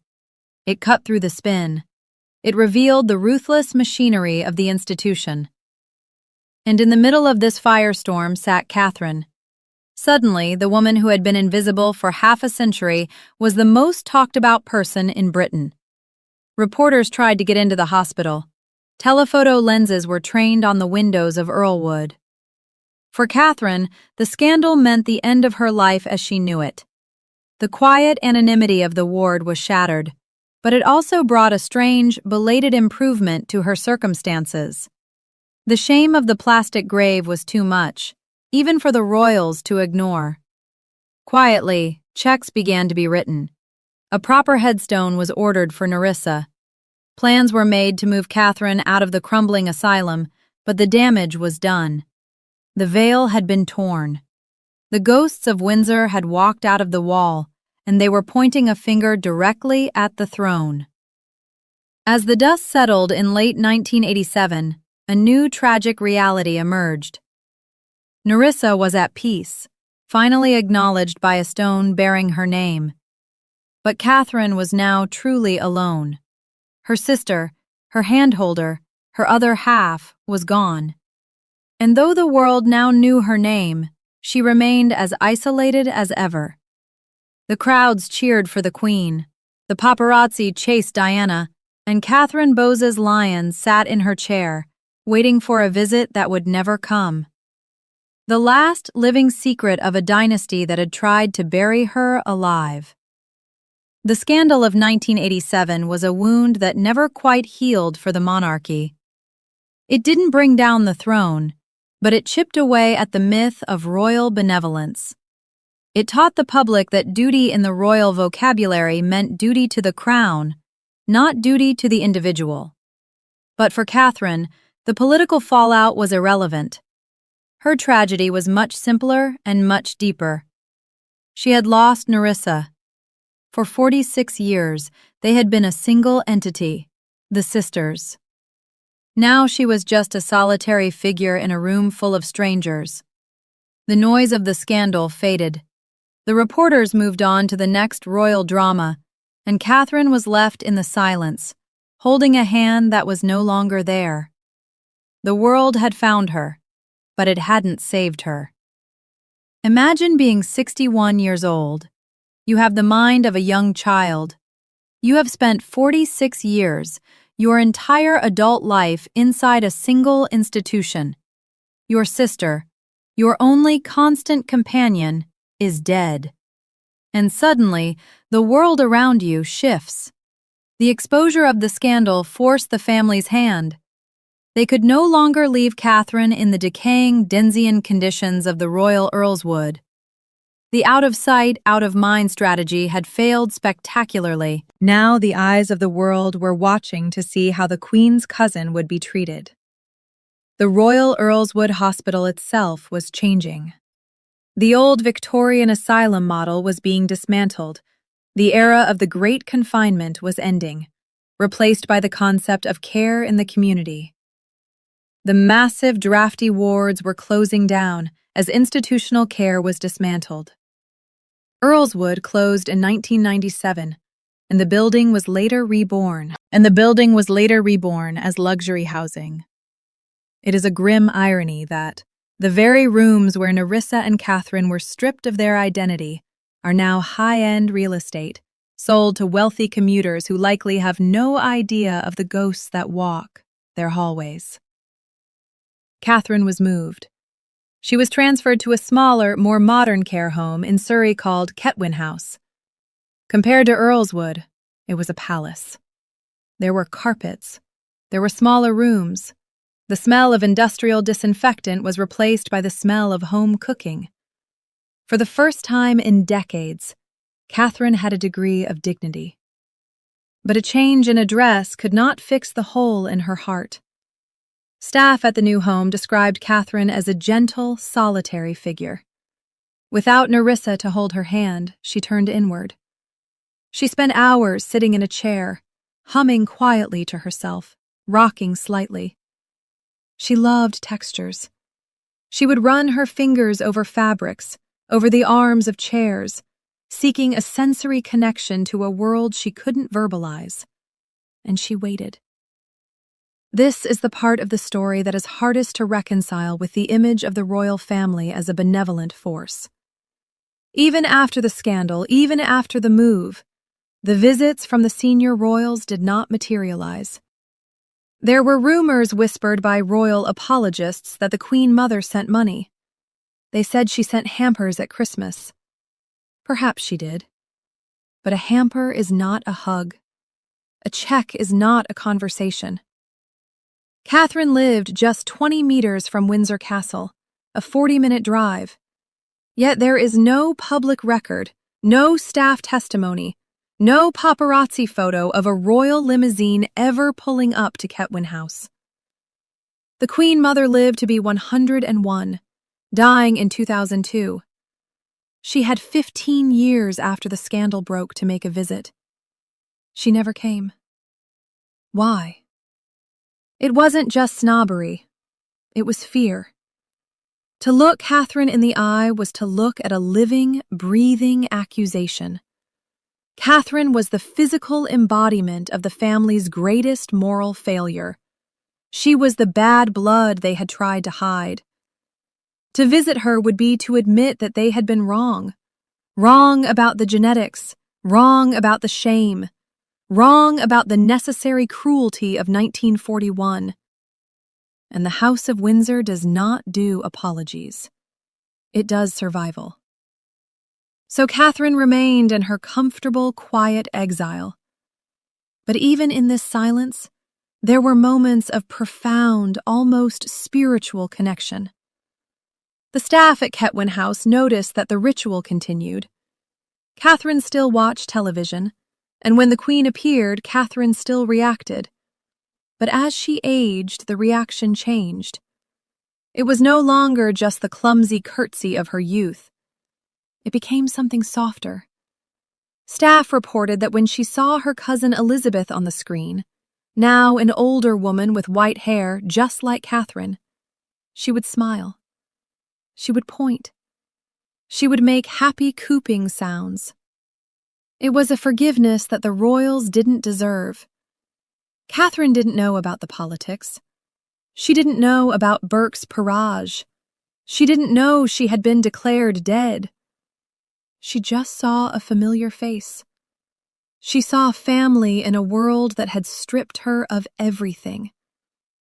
It cut through the spin. It revealed the ruthless machinery of the institution. And in the middle of this firestorm sat Katherine. Suddenly, the woman who had been invisible for half a century was the most talked-about person in Britain. Reporters tried to get into the hospital. Telephoto lenses were trained on the windows of Earlwood. For Katherine, the scandal meant the end of her life as she knew it. The quiet anonymity of the ward was shattered, but it also brought a strange, belated improvement to her circumstances. The shame of the plastic grave was too much, even for the royals to ignore. Quietly, checks began to be written. A proper headstone was ordered for Nerissa. Plans were made to move Katherine out of the crumbling asylum, but the damage was done. The veil had been torn. The ghosts of Windsor had walked out of the wall, and they were pointing a finger directly at the throne. As the dust settled in late 1987, a new tragic reality emerged. Nerissa was at peace, finally acknowledged by a stone bearing her name. But Katherine was now truly alone. Her sister, her handholder, her other half, was gone. And though the world now knew her name, she remained as isolated as ever. The crowds cheered for the Queen, the paparazzi chased Diana, and Katherine Bowes-Lyon sat in her chair, waiting for a visit that would never come. The last living secret of a dynasty that had tried to bury her alive. The scandal of 1987 was a wound that never quite healed for the monarchy. It didn't bring down the throne, but it chipped away at the myth of royal benevolence. It taught the public that duty in the royal vocabulary meant duty to the crown, not duty to the individual. But for Katherine, the political fallout was irrelevant. Her tragedy was much simpler and much deeper. She had lost Nerissa. For 46 years, they had been a single entity, the sisters. Now she was just a solitary figure in a room full of strangers. The noise of the scandal faded. The reporters moved on to the next royal drama, and Katherine was left in the silence, holding a hand that was no longer there. The world had found her, but it hadn't saved her. Imagine being 61 years old. You have the mind of a young child. You have spent 46 years, your entire adult life, inside a single institution. Your sister, your only constant companion, is dead. And suddenly, the world around you shifts. The exposure of the scandal forced the family's hand. They could no longer leave Katherine in the decaying Denzian conditions of the royal Earlswood. The out-of-sight, out-of-mind strategy had failed spectacularly. Now the eyes of the world were watching to see how the Queen's cousin would be treated. The Royal Earlswood Hospital itself was changing. The old Victorian asylum model was being dismantled. The era of the Great Confinement was ending, replaced by the concept of care in the community. The massive, drafty wards were closing down as institutional care was dismantled. Earlswood closed in 1997, and the building was later reborn as luxury housing. It is a grim irony that the very rooms where Nerissa and Katherine were stripped of their identity are now high-end real estate, sold to wealthy commuters who likely have no idea of the ghosts that walk their hallways. Katherine was moved. She was transferred to a smaller, more modern care home in Surrey called Ketwin House. Compared to Earlswood, it was a palace. There were carpets. There were smaller rooms. The smell of industrial disinfectant was replaced by the smell of home cooking. For the first time in decades, Katherine had a degree of dignity. But a change in address could not fix the hole in her heart. Staff at the new home described Katherine as a gentle, solitary figure. Without Nerissa to hold her hand, she turned inward. She spent hours sitting in a chair, humming quietly to herself, rocking slightly. She loved textures. She would run her fingers over fabrics, over the arms of chairs, seeking a sensory connection to a world she couldn't verbalize. And she waited. This is the part of the story that is hardest to reconcile with the image of the royal family as a benevolent force. Even after the scandal, even after the move, the visits from the senior royals did not materialize. There were rumors whispered by royal apologists that the Queen Mother sent money. They said she sent hampers at Christmas. Perhaps she did. But a hamper is not a hug. A check is not a conversation. Catherine lived just 20 meters from Windsor Castle, a 40-minute drive. Yet there is no public record, no staff testimony, no paparazzi photo of a royal limousine ever pulling up to Ketwin House. The Queen Mother lived to be 101, dying in 2002. She had 15 years after the scandal broke to make a visit. She never came. Why? It wasn't just snobbery. It was fear. To look Catherine in the eye was to look at a living, breathing accusation. Catherine was the physical embodiment of the family's greatest moral failure. She was the bad blood they had tried to hide. To visit her would be to admit that they had been wrong. Wrong about the genetics, wrong about the shame, wrong about the necessary cruelty of 1941. And the House of Windsor does not do apologies. It does survival. So Catherine remained in her comfortable, quiet exile. But even in this silence, there were moments of profound, almost spiritual connection. The staff at Ketwin House noticed that the ritual continued. Catherine still watched television, and when the Queen appeared, Catherine still reacted. But as she aged, the reaction changed. It was no longer just the clumsy curtsy of her youth. It became something softer. Staff reported that when she saw her cousin Elizabeth on the screen, now an older woman with white hair just like Catherine, she would smile. She would point. She would make happy cooping sounds. It was a forgiveness that the royals didn't deserve. Catherine didn't know about the politics. She didn't know about Burke's Peerage. She didn't know she had been declared dead. She just saw a familiar face. She saw family in a world that had stripped her of everything.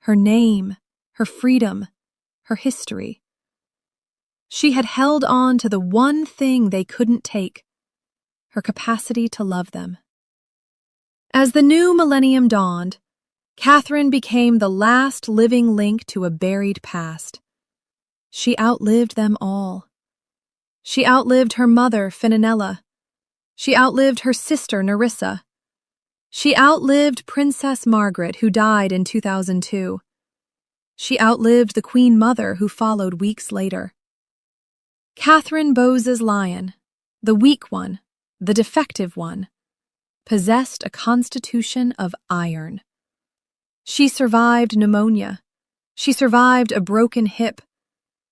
Her name, her freedom, her history. She had held on to the one thing they couldn't take, her capacity to love them. As the new millennium dawned, Catherine became the last living link to a buried past. She outlived them all. She outlived her mother, Finanella. She outlived her sister, Nerissa. She outlived Princess Margaret, who died in 2002. She outlived the Queen Mother, who followed weeks later. Katherine Bowes-Lyon, the weak one, the defective one, possessed a constitution of iron. She survived pneumonia. She survived a broken hip.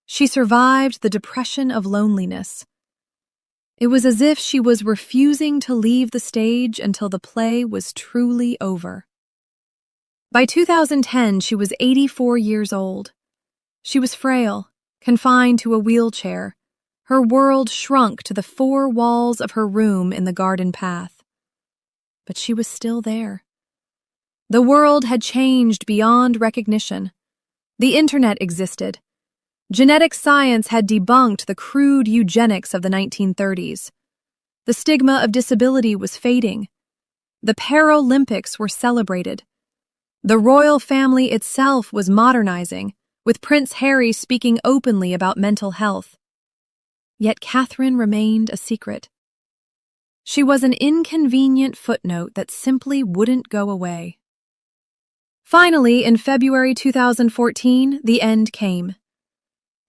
She survived the depression of loneliness. It was as if she was refusing to leave the stage until the play was truly over. By 2010, she was 84 years old. She was frail, confined to a wheelchair. Her world shrunk to the 4 walls of her room in the garden path. But she was still there. The world had changed beyond recognition. The internet existed. Genetic science had debunked the crude eugenics of the 1930s. The stigma of disability was fading. The Paralympics were celebrated. The royal family itself was modernizing, with Prince Harry speaking openly about mental health. Yet Catherine remained a secret. She was an inconvenient footnote that simply wouldn't go away. Finally, in February 2014, the end came.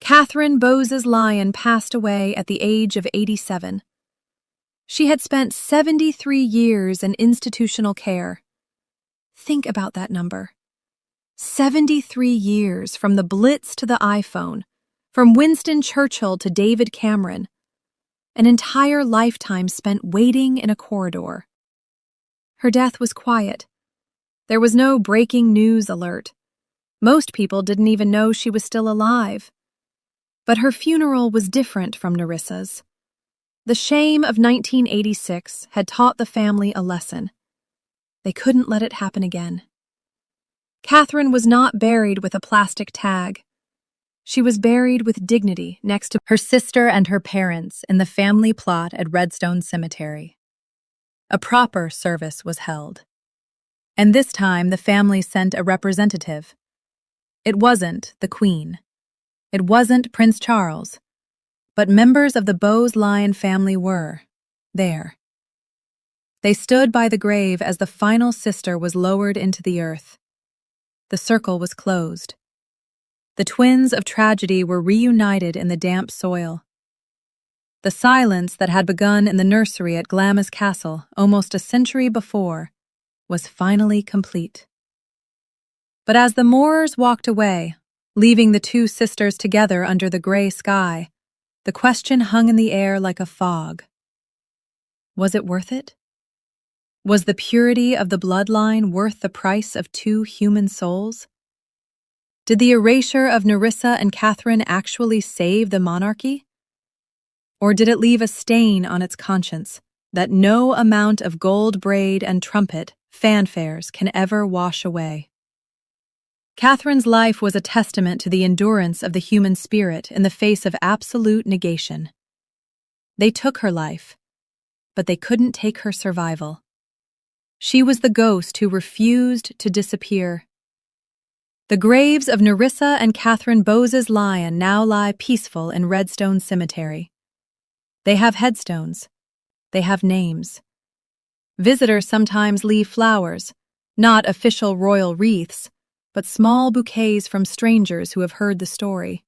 Catherine Bowes-Lyon passed away at the age of 87. She had spent 73 years in institutional care. Think about that number. 73 years, from the Blitz to the iPhone, from Winston Churchill to David Cameron. an entire lifetime spent waiting in a corridor. Her death was quiet. There was no breaking news alert. Most people didn't even know she was still alive. But her funeral was different from Nerissa's. The shame of 1986 had taught the family a lesson. They couldn't let it happen again. Katherine was not buried with a plastic tag. She was buried with dignity next to her sister and her parents in the family plot at Redstone Cemetery. A proper service was held. And this time the family sent a representative. It wasn't the Queen. It wasn't Prince Charles. But members of the Bowes-Lyon family were there. They stood by the grave as the final sister was lowered into the earth. The circle was closed. The twins of tragedy were reunited in the damp soil. The silence that had begun in the nursery at Glamis Castle almost a century before was finally complete. But as the mourners walked away, leaving the two sisters together under the gray sky, the question hung in the air like a fog. Was it worth it? Was the purity of the bloodline worth the price of two human souls? Did the erasure of Nerissa and Katherine actually save the monarchy? Or did it leave a stain on its conscience that no amount of gold braid and trumpet fanfares can ever wash away? Katherine's life was a testament to the endurance of the human spirit in the face of absolute negation. They took her life, but they couldn't take her survival. She was the ghost who refused to disappear. The graves of Nerissa and Katherine Bowes-Lyon now lie peaceful in Redstone Cemetery. They have headstones. They have names. Visitors sometimes leave flowers, not official royal wreaths, but small bouquets from strangers who have heard the story.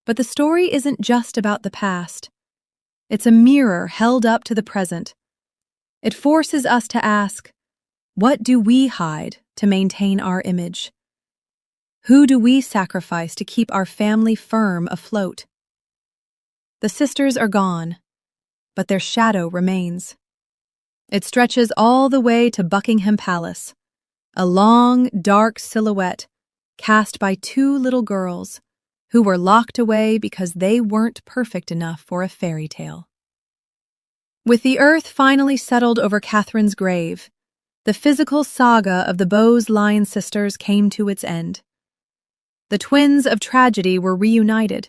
But the story isn't just about the past. It's a mirror held up to the present. It forces us to ask, what do we hide to maintain our image? Who do we sacrifice to keep our family firm afloat? The sisters are gone, but their shadow remains. It stretches all the way to Buckingham Palace, a long, dark silhouette cast by two little girls who were locked away because they weren't perfect enough for a fairy tale. With the earth finally settled over Katherine's grave, the physical saga of the Bowes-Lyon sisters came to its end. The twins of tragedy were reunited,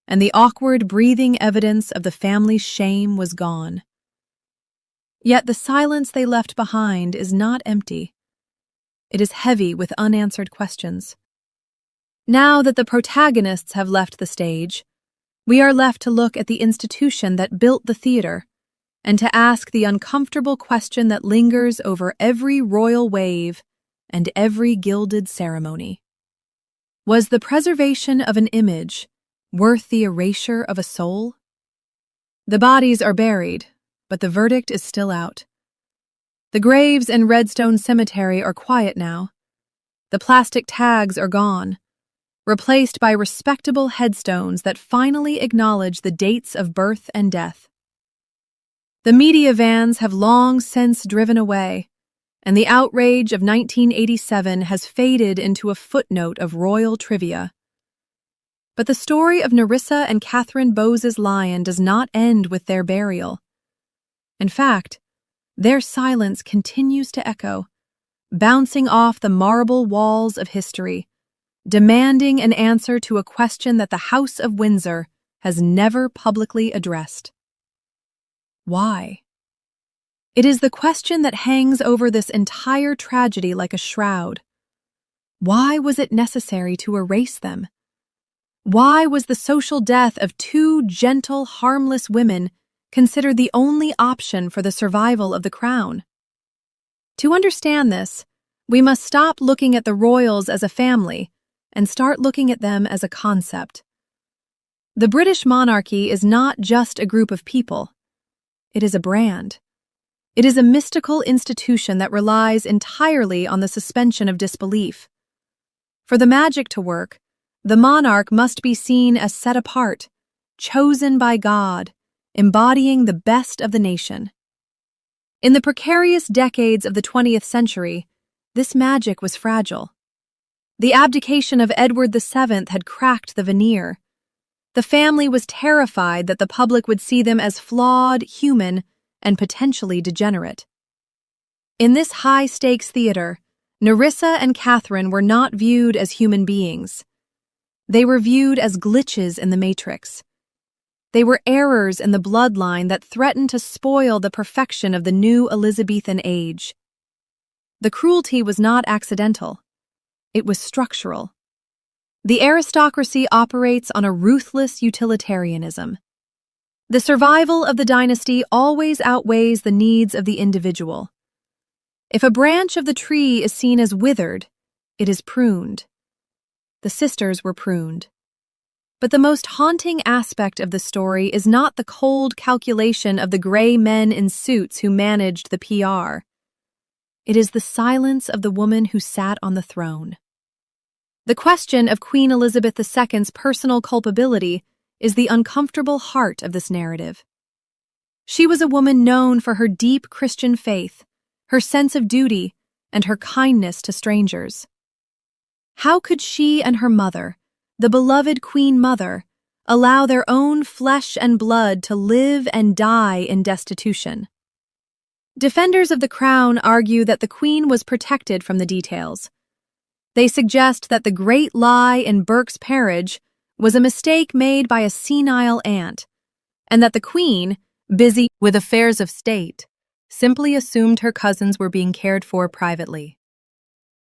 and the awkward breathing evidence of the family's shame was gone. Yet the silence they left behind is not empty. It is heavy with unanswered questions. Now that the protagonists have left the stage, we are left to look at the institution that built the theater and to ask the uncomfortable question that lingers over every royal wave and every gilded ceremony. Was the preservation of an image worth the erasure of a soul? The bodies are buried, but the verdict is still out. The graves in Redstone Cemetery are quiet now. The plastic tags are gone, replaced by respectable headstones that finally acknowledge the dates of birth and death. The media vans have long since driven away, and the outrage of 1987 has faded into a footnote of royal trivia. But the story of Nerissa and Katherine Bowes-Lyon does not end with their burial. In fact, their silence continues to echo, bouncing off the marble walls of history, demanding an answer to a question that the House of Windsor has never publicly addressed. Why? It is the question that hangs over this entire tragedy like a shroud. Why was it necessary to erase them? Why was the social death of two gentle, harmless women considered the only option for the survival of the crown? To understand this, we must stop looking at the royals as a family and start looking at them as a concept. The British monarchy is not just a group of people. It is a brand. It is a mystical institution that relies entirely on the suspension of disbelief. For the magic to work, the monarch must be seen as set apart, chosen by God, embodying the best of the nation. In the precarious decades of the 20th century, this magic was fragile. The abdication of Edward VII had cracked the veneer. The family was terrified that the public would see them as flawed, human, and potentially degenerate. In this high-stakes theater, Nerissa and Katherine were not viewed as human beings. They were viewed as glitches in the matrix. They were errors in the bloodline that threatened to spoil the perfection of the new Elizabethan age. The cruelty was not accidental. It was structural. The aristocracy operates on a ruthless utilitarianism. The survival of the dynasty always outweighs the needs of the individual. If a branch of the tree is seen as withered, it is pruned. The sisters were pruned. But the most haunting aspect of the story is not the cold calculation of the gray men in suits who managed the PR. It is the silence of the woman who sat on the throne. The question of Queen Elizabeth II's personal culpability is the uncomfortable heart of this narrative. She was a woman known for her deep Christian faith, her sense of duty, and her kindness to strangers. How could she and her mother, the beloved Queen Mother, allow their own flesh and blood to live and die in destitution? Defenders of the crown argue that the Queen was protected from the details. They suggest that the great lie in Burke's Peerage was a mistake made by a senile aunt, and that the Queen, busy with affairs of state, simply assumed her cousins were being cared for privately.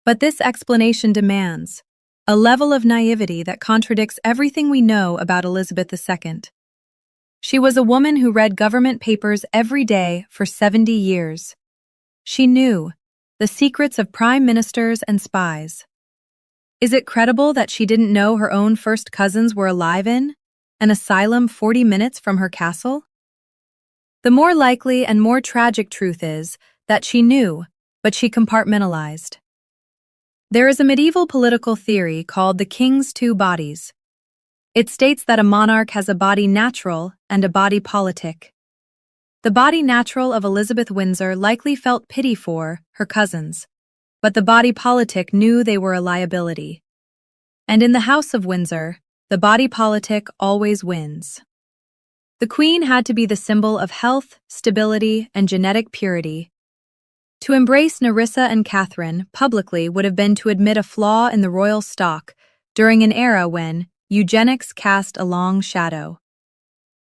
But this explanation demands a level of naivety that contradicts everything we know about Elizabeth II. She was a woman who read government papers every day for 70 years. She knew the secrets of prime ministers and spies. Is it credible that she didn't know her own first cousins were alive in an asylum 40 minutes from her castle? The more likely and more tragic truth is that she knew, but she compartmentalized. There is a medieval political theory called the king's two bodies. It states that a monarch has a body natural and a body politic. The body natural of Elizabeth Windsor likely felt pity for her cousins, but the body politic knew they were a liability. And in the House of Windsor, the body politic always wins. The Queen had to be the symbol of health, stability, and genetic purity. To embrace Nerissa and Katherine publicly would have been to admit a flaw in the royal stock during an era when eugenics cast a long shadow.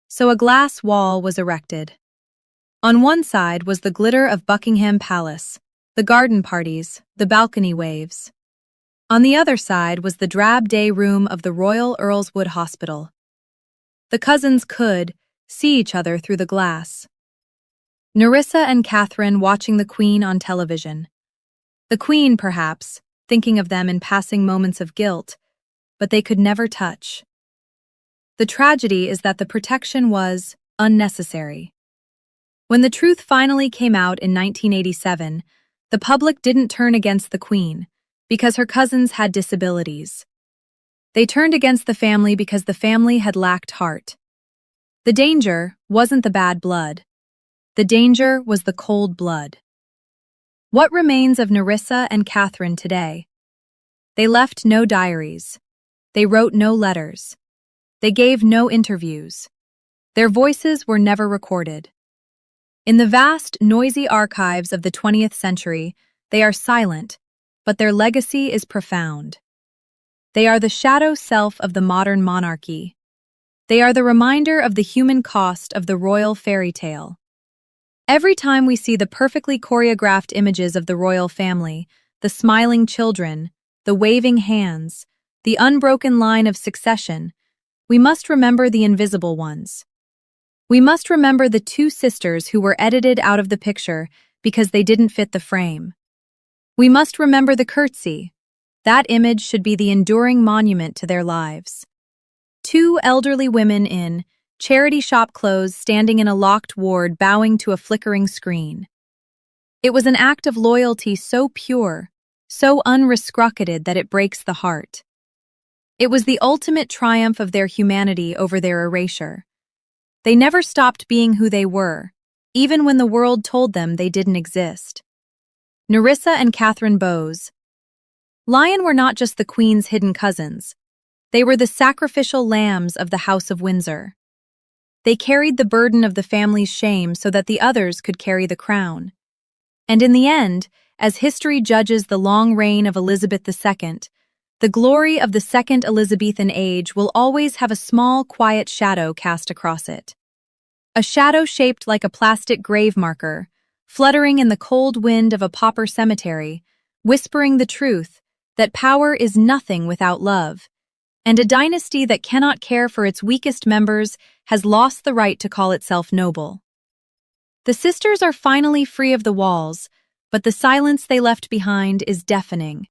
So a glass wall was erected. On one side was the glitter of Buckingham Palace, the garden parties, the balcony waves. On the other side was the drab day room of the Royal Earlswood Hospital. The cousins could see each other through the glass. Nerissa and Katherine watching the Queen on television. The Queen, perhaps, thinking of them in passing moments of guilt, but they could never touch. The tragedy is that the protection was unnecessary. When the truth finally came out in 1987, the public didn't turn against the Queen because her cousins had disabilities. They turned against the family because the family had lacked heart. The danger wasn't the bad blood. The danger was the cold blood. What remains of Nerissa and Katherine today? They left no diaries. They wrote no letters. They gave no interviews. Their voices were never recorded. In the vast, noisy archives of the 20th century, they are silent, but their legacy is profound. They are the shadow self of the modern monarchy. They are the reminder of the human cost of the royal fairy tale. Every time we see the perfectly choreographed images of the royal family, the smiling children, the waving hands, the unbroken line of succession, we must remember the invisible ones. We must remember the two sisters who were edited out of the picture because they didn't fit the frame. We must remember the curtsy. That image should be the enduring monument to their lives. Two elderly women in charity shop clothes standing in a locked ward bowing to a flickering screen. It was an act of loyalty so pure, so unrescrocketed that it breaks the heart. It was the ultimate triumph of their humanity over their erasure. They never stopped being who they were, even when the world told them they didn't exist. Nerissa and Katherine Bowes-Lyon were not just the Queen's hidden cousins. They were the sacrificial lambs of the House of Windsor. They carried the burden of the family's shame so that the others could carry the crown. And in the end, as history judges the long reign of Elizabeth II, the glory of the Second Elizabethan age will always have a small, quiet shadow cast across it. A shadow shaped like a plastic grave marker, fluttering in the cold wind of a pauper cemetery, whispering the truth that power is nothing without love, and a dynasty that cannot care for its weakest members has lost the right to call itself noble. The sisters are finally free of the walls, but the silence they left behind is deafening.